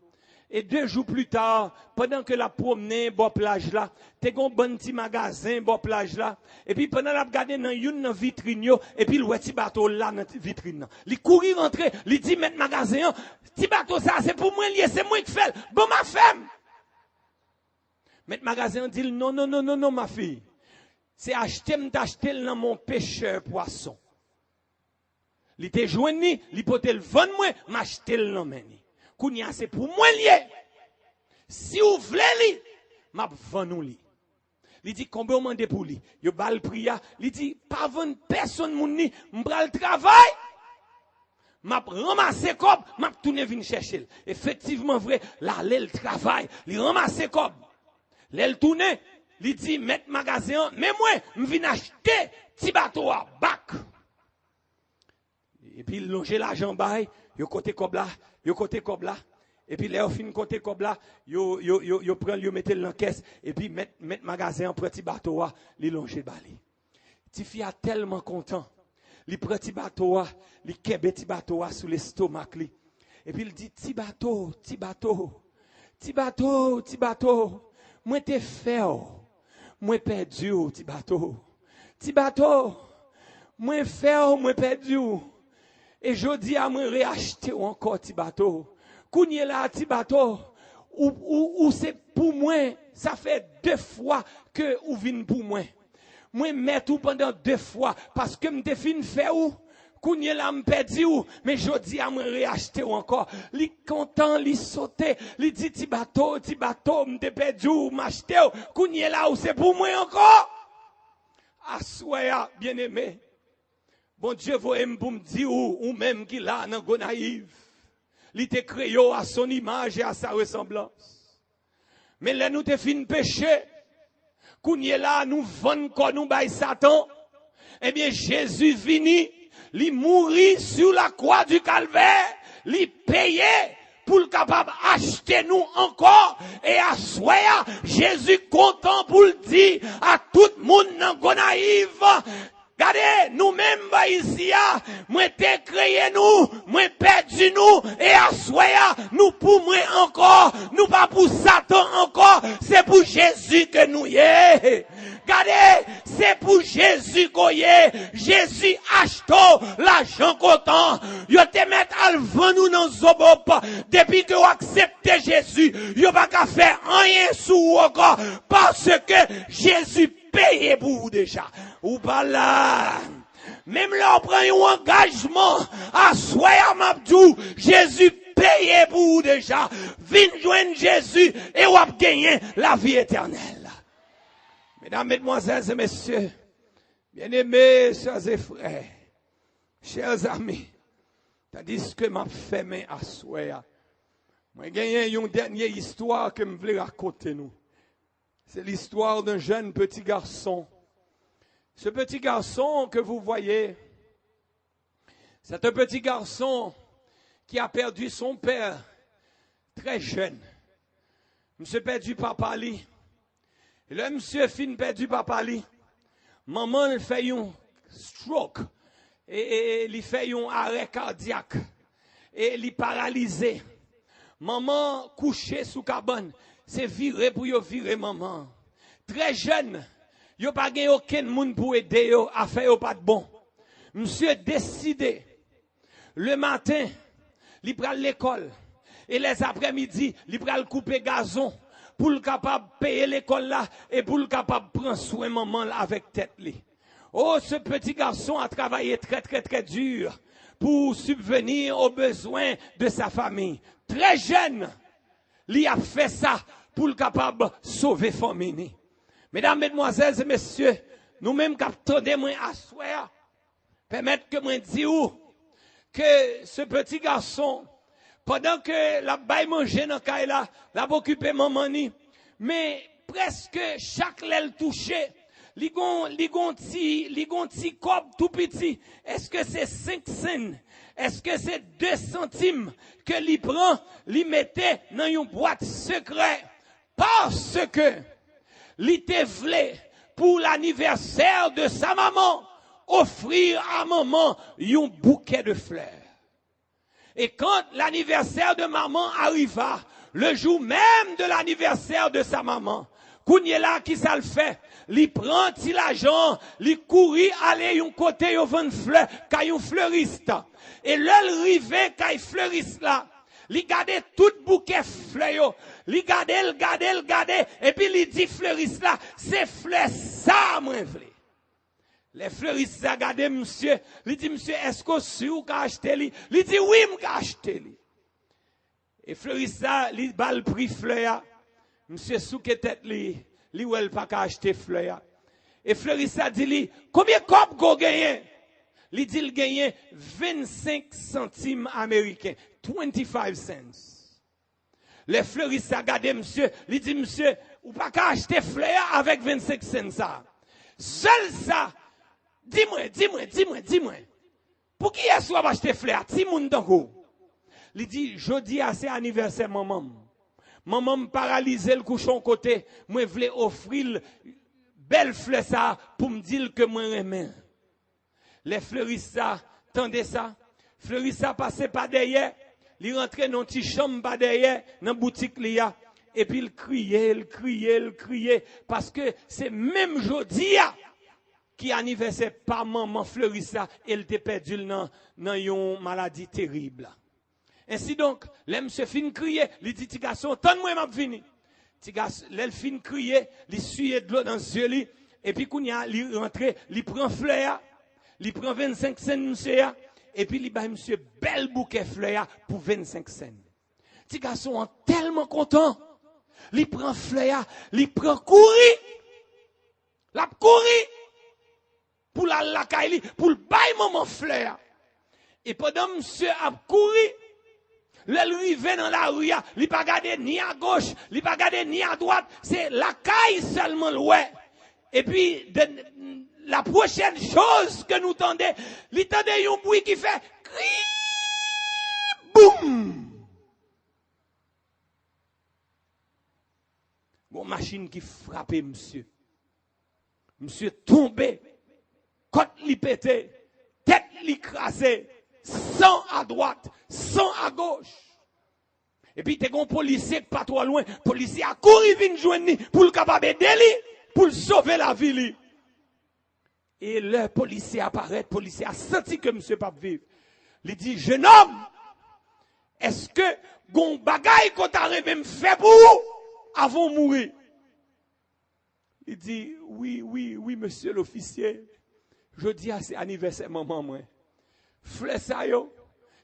Et 2 jours plus tard, pendant que la promenait bon plage là, t'es un bon petit magasin bon plage là, et puis pendant la regarder dans une vitrine et puis le petit bateau là dans vitrine. Il courir rentrer, il dit mettre magasin, petit bateau ça c'est pour moi lié, c'est moi qui fais. Bon ma femme. Mettre magasin dit non ma fille. C'est acheter dans mon pêcheur poisson. Il te joindre, il peut te le vendre moi, m'acheter le nom. Kounia c'est pour moi lié. Si vous voulez m'a vendre li. Il dit combien on demande pour lui. Yo bal priya, il dit pas vendre personne moun ni, m'bral travail. M'a ramasser cob, m'a tourner venir chercher. Effectivement vrai, là le travail, il ramasser cob. L'elle tourne, il dit mettre magasin, mais moi m'vinn acheter petit bateau à bac. Et puis il longe l'argent bail, yo côté cob là. Yo côté cob là, et puis là, au fin côté cob là, yo prend, yo mette dans caisse, et puis mettre magasin en petit bateau, li longe bali. Ti fi a tellement content, li prend petit bateau, li kebe petit bateau sous l'estomac li. Et puis il dit, ti bateau, moi te fait, moi perdu, ti bateau, moi fait, moi perdu. Et je dis à moi réacheter encore petit bateau. Kounye là petit bateau ou c'est pour moi, ça fait 2 fois que ou vinn pour moi. Moi mettre tout pendant 2 fois parce que me fin faire ou Kounye là me perdu ou mais je dis à moi réacheter encore. Li content, li sauter, li dit petit bateau, me perdu ou m'acheter. Kounye là ou c'est pour moi encore. Assoya bien-aimé. Bon Dieu, vous aimez pour me dire, ou même qui là, dans Gonaïve, il te créé à son image et à sa ressemblance. Mais là, nous te fin péché, qu'on y est là, nous vendons quoi nous bail Satan. Eh bien, Jésus vini, il mourit sur la croix du calvaire, il payait pour le capable acheter nous encore Et à soya, Jésus content pour le dire à tout le monde dans Gonaïve. Regardez, nous-mêmes, ici, moi t'ai créé nous, moi perdu nous, et à soya, nous pour moi encore, nous pas pour Satan encore, c'est pour Jésus que nous y est. Regardez, c'est pour Jésus qu'on y est. Jésus achète l'argent content. Yo te met à vendre nous dans Zobop. Depuis que vous acceptez Jésus, yo pas qu'à faire rien sous encore, parce que Jésus paye pour vous déjà. Ou pas là. Même là, on prend un engagement à soya Mabdou. Jésus paye pour vous déjà. Viens joindre Jésus et vous avez gagné la vie éternelle. Mesdames, mesdemoiselles et messieurs, bien-aimés, sœurs et frères, chers amis, tandis que m'a fait main à soya, moi j'ai gagné une dernière histoire que je voulais raconter nous. C'est l'histoire d'un jeune petit garçon. Ce petit garçon que vous voyez, c'est un petit garçon qui a perdu son père très jeune. Monsieur perdu papa lui. Et là, monsieur fin perdu papa lui. Maman il fait un stroke et il fait un arrêt cardiaque et il est paralysé. Maman couché sous cabane, c'est viré pour yo virer maman. Très jeune. Yo pas gagné aucun monde pour aider yo à faire pas de bon. Monsieur décidé le matin, il prend l'école et les après-midi, il prend le couper gazon pour le capable payer l'école là et pour le capable prendre soin maman là avec tête li. Oh, ce petit garçon a travaillé très dur pour subvenir aux besoins de sa famille. Très jeune, il a fait ça pour le capable sauver famille. Mesdames, mesdemoiselles et messieurs, nous-mêmes captons des moyens à soir, permettre que moi dise que ce petit garçon, pendant que la baille manger dans la là, l'a occupé maman ni, mais presque chaque l'aile touché, li gon ti cob tout petit. Est-ce que c'est 5 cents? Est-ce que c'est 2 centimes que li prend, li mettait dans une boîte secrète? Parce que li te vle pour l'anniversaire de sa maman, offrir à maman un bouquet de fleurs. Et quand l'anniversaire de maman arriva, le jour même de l'anniversaire de sa maman, Kounye là qui ça le fait, li prend ti l'argent, li courir aller un côté yo vendre fleurs, kay un fleuriste. Et le rivé kay fleuriste là, li gade tout bouquet fleurs, li gade, et puis li dit fleuriste là, c'est fleurs ça moi vle. Les fleuristes a gade monsieur, li dit monsieur, est-ce que sûr qu'a acheté li? Li dit oui, m'ka acheté li. Et fleuriste là, li bal prix fleur. Monsieur souke tête li ou elle pas qu'à acheter fleur. Et fleuriste a dit li, combien cop go gagné? Li dit il gagné 25 centimes américains, 25 cents. Les fleuristes a gardé monsieur, li dit monsieur, ou pas qu'à acheter fleur avec 25 cents ça. Seul ça, dis-moi. Pour qui est-ce qu'on va acheter fleur? Ti moun dango. Li dit, jodi a c'est anniversaire maman. Maman me paralysé le couchon côté, moi voulais offrir belle fleur ça pour me dire que moi remets. Les fleuristes ça, tendez ça, fleuriste ça passait pas derrière, il rentrait dans petit chambre pas derrière, dans boutique là, et puis il criait parce que c'est même jodi qui anniversaire par maman fleuriste ça, elle était perdu dans une maladie terrible. Ainsi donc, l'homme se fin crier, il dit, garçon, tends-moi m'a fini. L'homme fin crier, il suit de l'eau dans ses yeux, et puis, quand il rentre, il prend fleur, il prend 25 cents, monsieur, et puis, il bat monsieur bel bouquet fleur pour 25 cents. Petit garçon, tellement content, il prend fleur, il prend courir, pour la caille, pour le bail maman fleur. Et pendant monsieur a couru, l'arrivée dans la rue, il pas regarder ni à gauche, il pas regarder ni à droite, c'est la caille seulement ouais. Et puis la prochaine chose que nous tendez, il tendez un bruit qui fait cri, boum. Une machine qui frappe monsieur. Monsieur tombé, côte li pété, tête li crasée, sang à droite, sang à gauche. Et puis, t'es un policier pas trop loin, policier a couru vinn joindre pour le capable d'aider pour le sauver la vie. Et le policier apparaît, le policier a senti que monsieur pas vivre. Il dit, jeune homme, est-ce que gon bagay qu'on t'a même fait pour avant de mourir? Il dit, oui, monsieur l'officier. Je dis à c'est anniversaire maman moi. Fleur ça yo,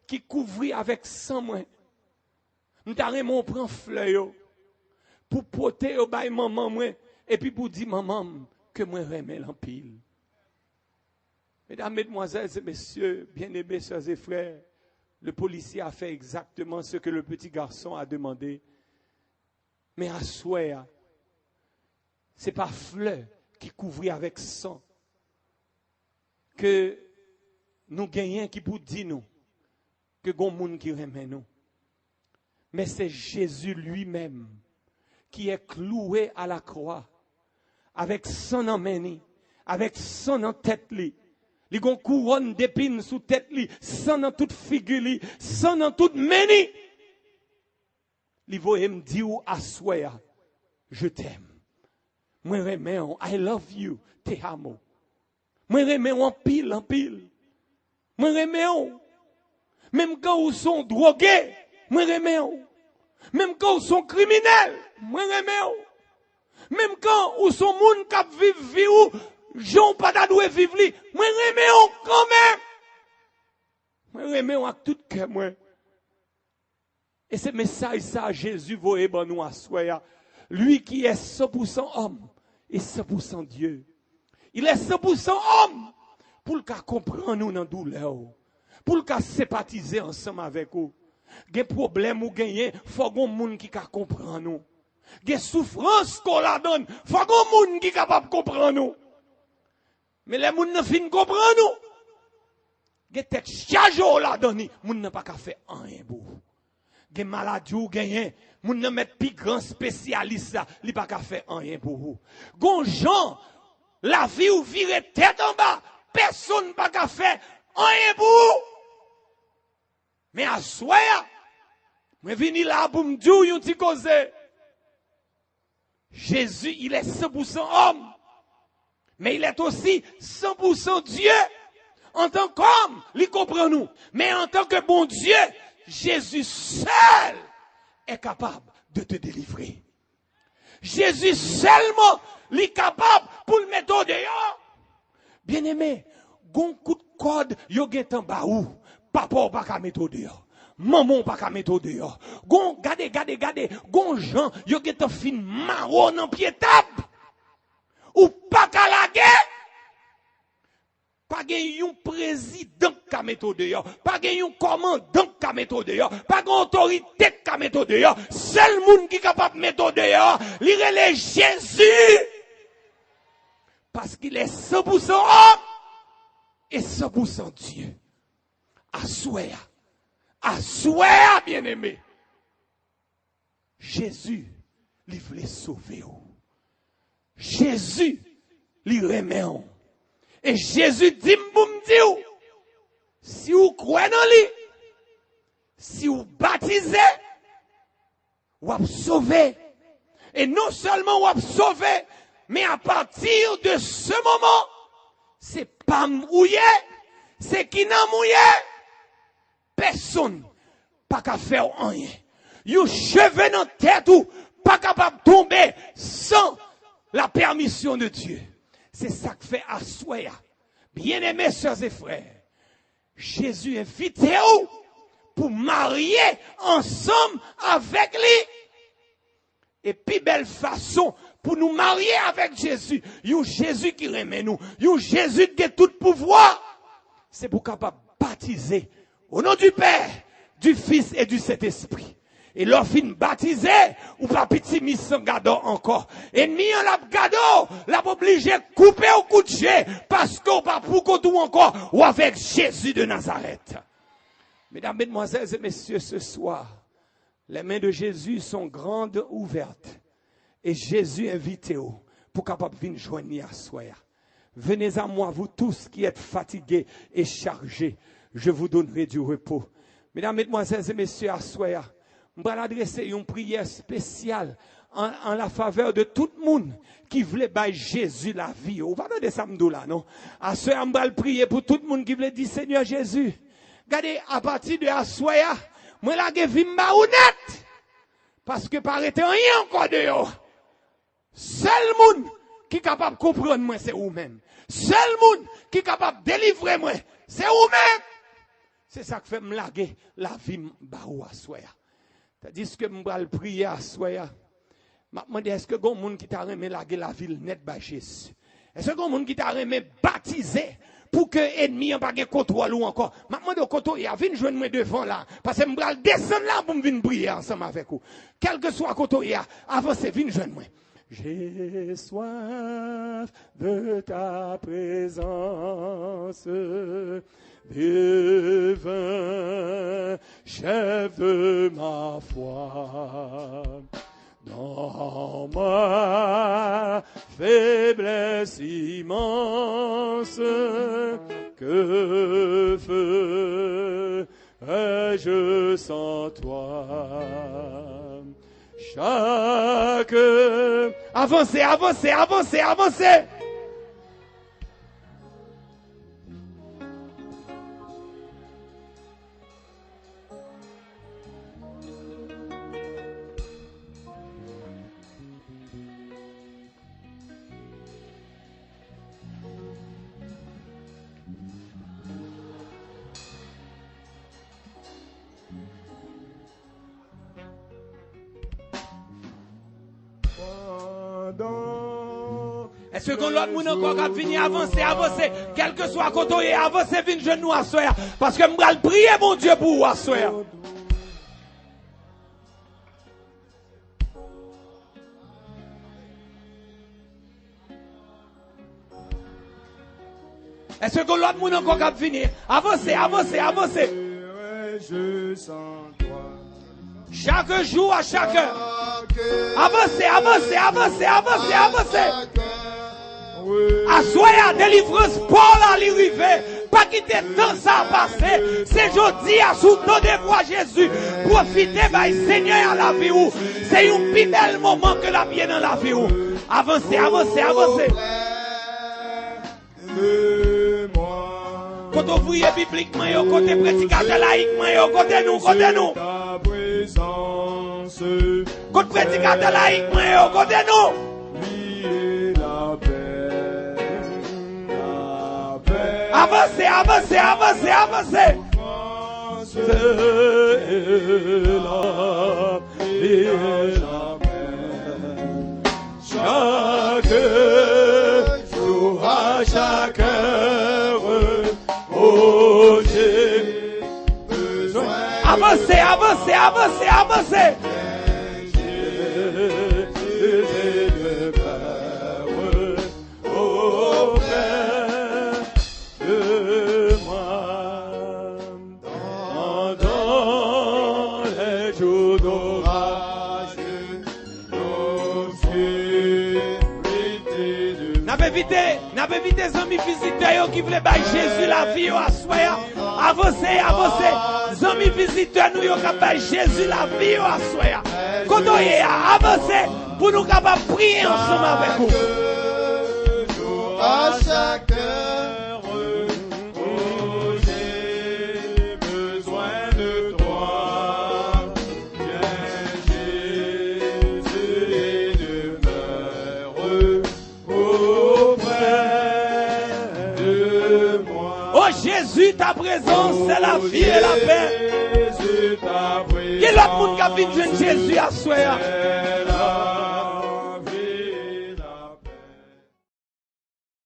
qui couvrit avec sang moi. M'tare mon prend fleur yo, pour porter au bail maman moi, et puis pour dire maman, que moi remets l'empile. Mesdames, mesdemoiselles et messieurs, bien-aimés sœurs et frères, le policier a fait exactement ce que le petit garçon a demandé. Mais à souhait, c'est pas fleur qui couvrit avec sang que nous gagnons qui pour dire nous que gon monde qui remet nous. Mais c'est Jésus lui-même qui est cloué à la croix avec son emmeni, avec son en tête li. Li gon couronne d'épines sous tête li, son dans toute figure li, son dans toute meni. Li voye me dire à souhait, je t'aime. Moi remets I love you, te amo. Moi remets en pile. Moi remets même quand vous sont drogués, moi remets. Même quand vous sont criminels, moi remets. Même quand vous sont moun k'ap viv vie ou Jean pas d'adoué vivre li, moi remets quand même. Moi remets avec tout cœur moi. Et ce message ça Jésus voye ban nous assoya. Lui qui est 100% homme et 100% Dieu. Il est 100% homme pour le cas comprendre nous dans douleur. Pour le cas sympathiser ensemble avec vous. Des problèmes ou gagner, faut qu'on monde qui comprendre nous. Des souffrances qu'on la donne, faut qu'on monde qui capable comprendre nous. Mais les monde ne fin comprendre nous. Des tête chargée la donne, monde n'a pas qu'à faire rien pour. Des maladies ou gagner, monde ne met plus grand spécialiste ça, il pas qu'à faire rien pour vous. Gon Jean, la vie ou vire tête en bas, personne pas qu'à faire rien pour vous. Mais à soi, je venu là pour me dire un petit cause. Jésus, il est 100% homme. Mais il est aussi 100% Dieu. En tant qu'homme, il comprend nous. Mais en tant que bon Dieu, Jésus seul est capable de te délivrer. Jésus seulement est capable pour le mettre au dehors. Bien aimé, gon coup de corde, yo gen en bas ou. Papa pas qu'à mettre au dehors. Maman pas qu'à mettre au dehors. Gon, gade. Gon Jean, yo gen en fin marron en pied table. Ou pas qu'à la guerre. Pas gen yon président qu'à mettre au dehors. Pas gen yon commandant qu'à mettre au dehors. Pas gen autorité qu'à mettre au dehors. Seul monde qui est capable de mettre au dehors, il est Jésus. Parce qu'il est 100% homme et 100% Dieu. À souhait, bien aimé. Jésus, il voulait sauver. Jésus, il remet. Et Jésus dit, si vous croyez dans lui, si vous baptisez, vous êtes sauvé. Et non seulement vous êtes sauvé, mais à partir de ce moment, c'est pas mouillé, c'est qui n'a mouillé. Personne pas qu'à faire rien. Vous cheveux dans tête ou pas capable de tomber sans la permission de Dieu. C'est ça que fait assoya. Bien-aimés sœurs et frères, Jésus invite vous pour marier ensemble avec lui. Et puis belle façon pour nous marier avec Jésus. You Jésus qui remet nous. You Jésus qui a tout pouvoir. C'est pour capable baptiser au nom du Père, du Fils et du Saint-Esprit. Et leur fin baptisé, ou pas petit mis sans gado encore. Et ni en la gado, l'a obligé de couper au coup de jet, parce qu'on pas pour qu'on tout encore, ou avec Jésus de Nazareth. Mesdames, mesdemoiselles et messieurs, ce soir, les mains de Jésus sont grandes ouvertes. Et Jésus invite pour capable venir joindre à soi. Venez à moi, vous tous qui êtes fatigués et chargés. Je vous donnerai du repos. Mesdames, mesdemoiselles et messieurs, à soi, je vais adresser une prière spéciale en la faveur de tout le monde qui voulait bailler Jésus la vie. On va demander ça là, non? À soi, je vais prier pour tout le monde qui voulait dire Seigneur Jésus. Regardez, à partir de à soi, moi, la vie m'a honnête. Parce que par été rien encore de yo. Seul monde qui est capable de comprendre moi, c'est vous-même. Seul monde qui est capable de délivrer moi, c'est vous-même. C'est ça qui fait me laguer la vie barou à soi. C'est-à-dire que je vais prier à soi. Je me demande, est-ce que il y a un monde qui t'a remis laguer la ville net par Jésus? Est-ce qu'il y a un monde qui t'a remis baptiser pour que l'ennemi n'ait pas de contrôle ou encore? Je me demande, il y a une jeune moi devant là. Parce que je vais descendre là pour venir prier ensemble avec vous. Quel que soit côté, il y a avancez, viens jeune moi. J'ai soif de ta présence, divin chef de ma foi. Dans ma faiblesse immense, que ferais-je sans toi? Chaque... Avancez, avancez, avancez, avancez. Est-ce que l'autre monde encore a fini avancer, avancer, quel que soit côté, avancer, vine genou à soi, parce que je vais prier mon Dieu pour vous à soi. Est-ce que l'autre monde encore a fini? Avancez, avancez, avancez. Chaque jour à chaque heure. Avancez, avancez, avancez, avancez, avancez. Assoyez délivrance pour la l'arrivée. Pas quitter temps ça passer. C'est jeudi à sous ton de voix Jésus. Profitez, Seigneur, à la vie où. C'est un plus bel moment que la vie dans la vie où. Avancez, avancez, avancez. Quand on voyait bibliquement, côté prédicateur laïquement, côté nous, côté nous. Côté prédicateur laïquement, côté nous. Avancez, avancez, avancez, avancez. Chaque jour à chaque heure, oh j'ai besoin. Avancez, avancez, avancez, avancez. N'avez évité les amis visiteurs qui voulaient bailler Jésus la vie à soi. Avancez, avancez. Les amis visiteurs nous qui bailler Jésus la vie à soi. Quand on est avancez pour nous capables de prier ensemble avec vous. À chaque heure, oh, j'ai besoin de toi. Viens Jésus et demeure auprès de moi. Oh Jésus, ta présence, c'est la vie et la paix. Qui est l'autre monde qui a vu Jésus à soi?